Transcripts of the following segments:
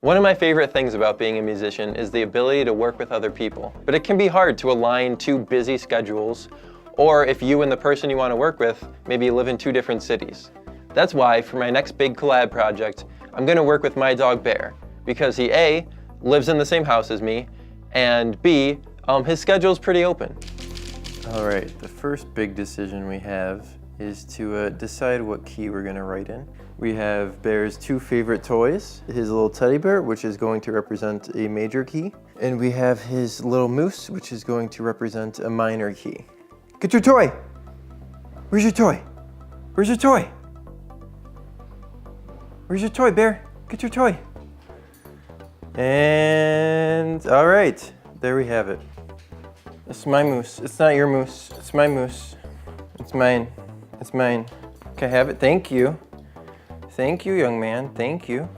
One of my favorite things about being a musician is the ability to work with other people, but it can be hard to align two busy schedules, or if you and the person you want to work with maybe live in two different cities. That's why for my next big collab project, I'm going to work with my dog Bear, because he A, lives in the same house as me, and B, his schedule's pretty open. All right, the first big decision we have is to decide what key we're going to write in. We have Bear's two favorite toys, his little teddy bear, which is going to represent a major key, and we have his little moose, which is going to represent a minor key. Get your toy! Where's your toy? Where's your toy? Where's your toy, Bear? Get your toy. And all right, there we have it. It's my moose. It's not your moose. It's my moose. It's mine. It's mine. Can I have it? Thank you. Thank you, young man. Thank you.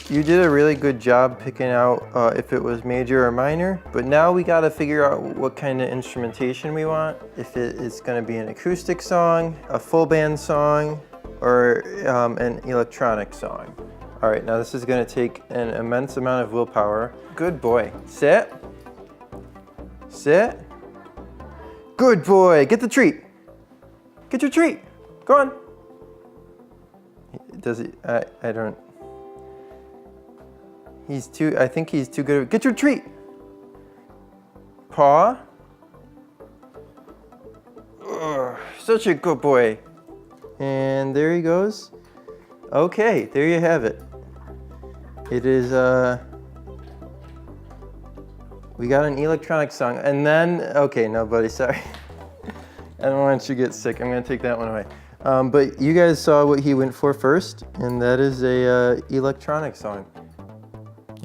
You did a really good job picking out if it was major or minor, but now we gotta figure out what kind of instrumentation we want. If it is gonna be an acoustic song, a full band song, or an electronic song. All right, now this is gonna take an immense amount of willpower. Good boy. Sit. Sit. Good boy. Get the treat. Get your treat. Go on. Does he? I don't. He's too. I think he's too good. Get your treat. Paw. Ugh, such a good boy. And there he goes. Okay, there you have it. It is we got an electronic song, and then, okay, no, buddy, sorry. I don't want you to get sick. I'm gonna take that one away. But you guys saw what he went for first, and that is a electronic song.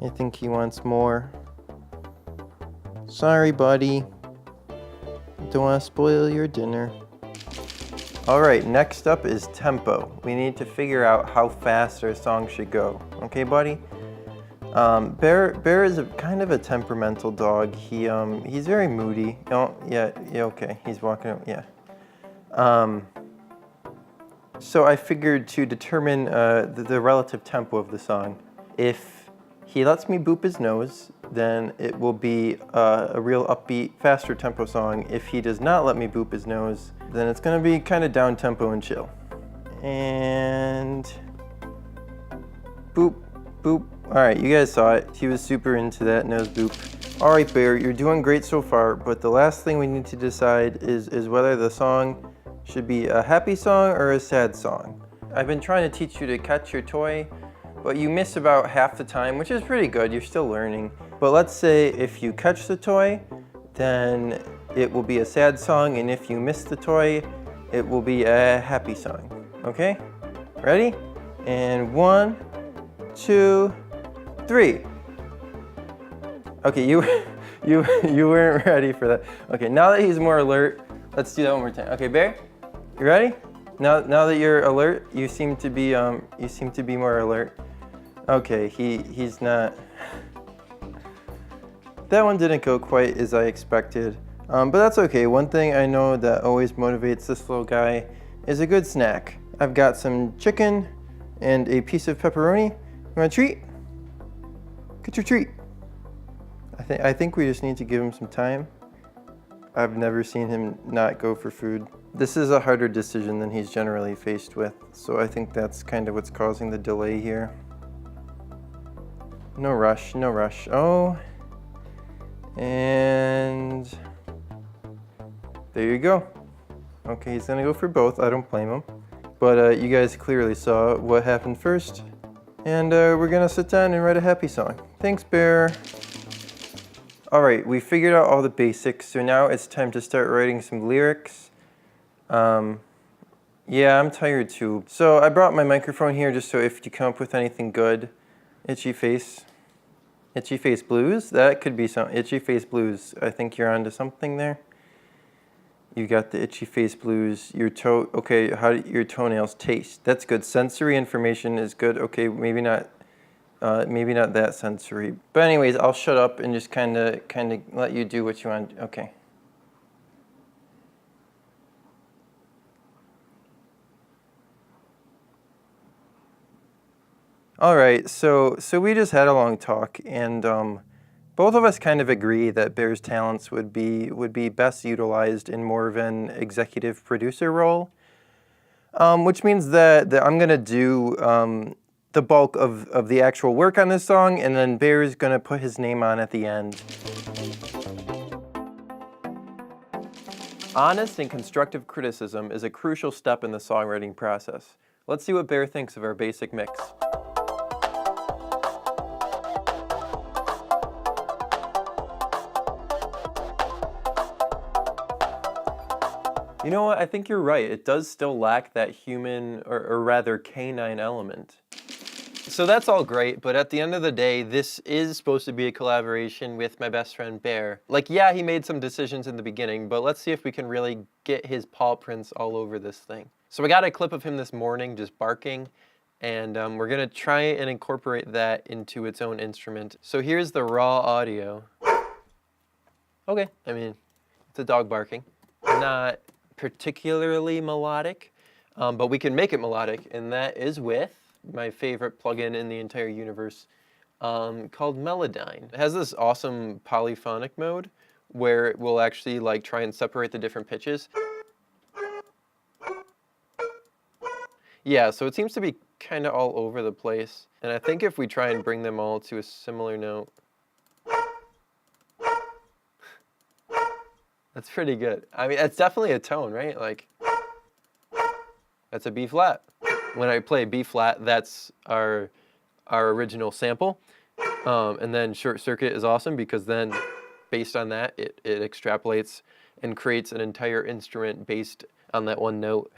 I think he wants more. Sorry, buddy. Don't want to spoil your dinner. All right, next up is tempo. We need to figure out how fast our song should go. Okay, buddy? Bear is kind of a temperamental dog. He's very moody. Oh, yeah, okay. He's walking. Yeah. So I figured to determine the relative tempo of the song, if he lets me boop his nose, then it will be a real upbeat, faster tempo song. If he does not let me boop his nose, then it's gonna be kind of down tempo and chill. And boop, boop. All right, you guys saw it. He was super into that nose boop. All right, Bear, you're doing great so far, but the last thing we need to decide is whether the song should be a happy song or a sad song. I've been trying to teach you to catch your toy, but you miss about half the time, which is pretty good. You're still learning. But let's say if you catch the toy, then it will be a sad song, and if you miss the toy, it will be a happy song. Okay? Ready? And 1, 2, 3. Okay, you weren't ready for that. Okay, now that he's more alert, let's do that one more time. Okay, Bear, you ready? Now that you're alert, you seem to be more alert. Okay, he's not. That one didn't go quite as I expected, but that's okay. One thing I know that always motivates this little guy is a good snack. I've got some chicken and a piece of pepperoni. You want a treat? Get your treat. I think we just need to give him some time. I've never seen him not go for food. This is a harder decision than he's generally faced with, so I think that's kind of what's causing the delay here. No rush, no rush. Oh, and there you go. Okay, he's gonna go for both. I don't blame him. But you guys clearly saw what happened first. And we're gonna sit down and write a happy song. Thanks, Bear. All right, we figured out all the basics, so now it's time to start writing some lyrics. Yeah, I'm tired too. So I brought my microphone here just so if you come up with anything good. Itchy face blues? That could be some itchy face blues. I think you're onto something there. You got the itchy face blues. Your okay, how do your toenails taste? That's good. Sensory information is good. Okay, maybe not that sensory. But anyways, I'll shut up and just kind of let you do what you want. Okay. All right, so we just had a long talk, and both of us kind of agree that Bear's talents would be best utilized in more of an executive producer role, which means that I'm gonna do the bulk of the actual work on this song, and then Bear's gonna put his name on at the end. Honest and constructive criticism is a crucial step in the songwriting process. Let's see what Bear thinks of our basic mix. You know what, I think you're right. It does still lack that human, or rather canine element. So that's all great, but at the end of the day, this is supposed to be a collaboration with my best friend Bear. Like, yeah, he made some decisions in the beginning, but let's see if we can really get his paw prints all over this thing. So I got a clip of him this morning just barking, and we're gonna try and incorporate that into its own instrument. So here's the raw audio. Okay, I mean, it's a dog barking. Not particularly melodic, but we can make it melodic, and that is with my favorite plugin in the entire universe, called Melodyne. It has this awesome polyphonic mode where it will actually like try and separate the different pitches. Yeah, so it seems to be kind of all over the place, and I think if we try and bring them all to a similar note, that's pretty good. I mean, it's definitely a tone, right? Like, that's a B flat. When I play B flat, that's our original sample. And then Short Circuit is awesome because then, based on that, it extrapolates and creates an entire instrument based on that one note.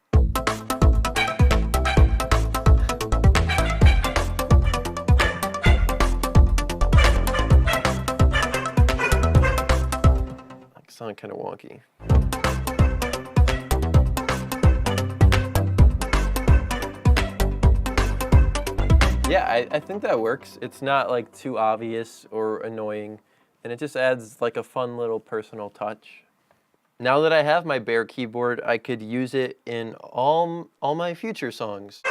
Sound kind of wonky. Yeah, I think that works. It's not like too obvious or annoying, and it just adds like a fun little personal touch. Now that I have my Bear keyboard, I could use it in all my future songs.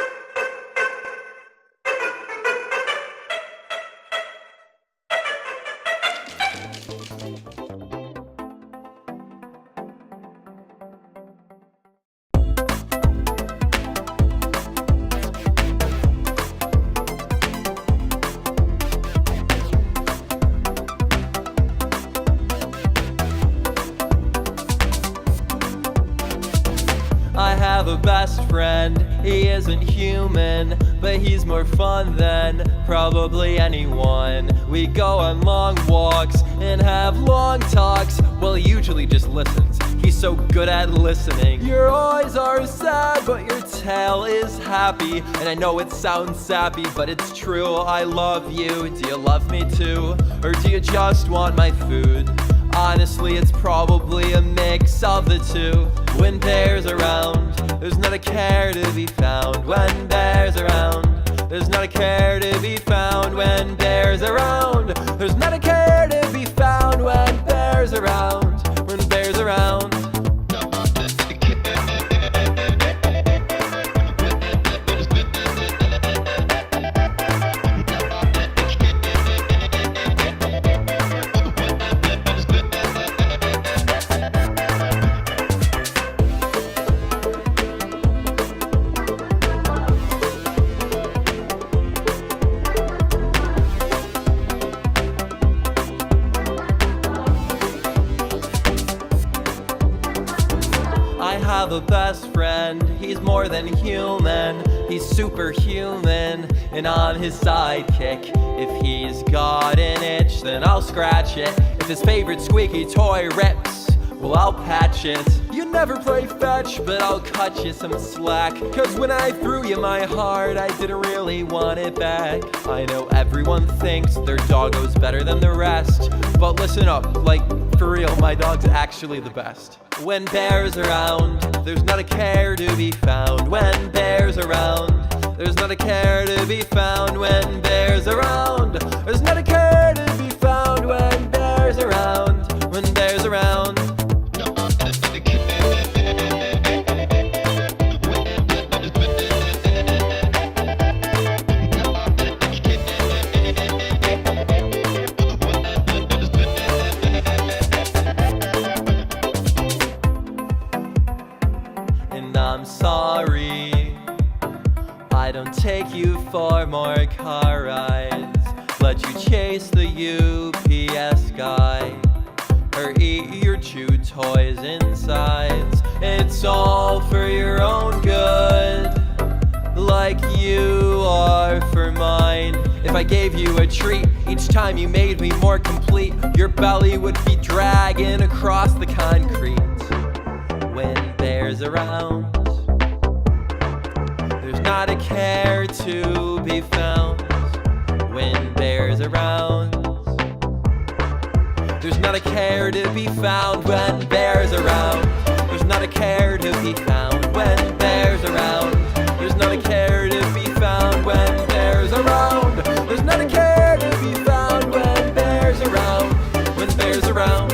I have a best friend, he isn't human, but he's more fun than probably anyone. We go on long walks and have long talks, well, he usually just listens. He's so good at listening. Your eyes are sad, but your tail is happy. And I know it sounds sappy, but it's true. I love you. Do you love me too? Or do you just want my food? Honestly, it's probably a mix of the two. When Bear's around, there's not a care to be found. When Bear's around, there's not a care to be found. When Bear's around, there's not a care to be found. When Bear's around, when Bear's around. I have a best friend, he's more than human, he's superhuman, and I'm his sidekick. If he's got an itch, then I'll scratch it. If his favorite squeaky toy rips, well, I'll patch it. You never play fetch, but I'll cut you some slack. Cause when I threw you my heart, I didn't really want it back. I know everyone thinks their doggo's better than the rest, but listen up, like, for real, my dog's actually the best. When Bear's around, there's not a care to be found. When Bear's around, there's not a care to be found. When Bear's around, there's not a care to be found. When Bear's around, when Bear's around. I'm sorry. I don't take you for more car rides, let you chase the UPS guy, or eat your chew toys insides. It's all for your own good, like you are for mine. If I gave you a treat each time you made me more complete, your belly would be dragging across the concrete. When Bear's around, there's not a care to be found. When Bear's around, there's not a care to be found. When Bear's around, there's not a care to be found. When Bear's around, there's not a care to be found. When Bear's around, there's not a care to be found. When Bear's around, when Bear's around.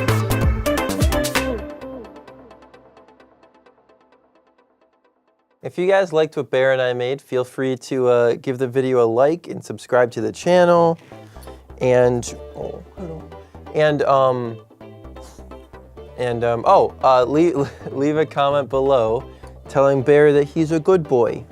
If you guys liked what Bear and I made, feel free to give the video a like and subscribe to the channel. And leave a comment below telling Bear that he's a good boy.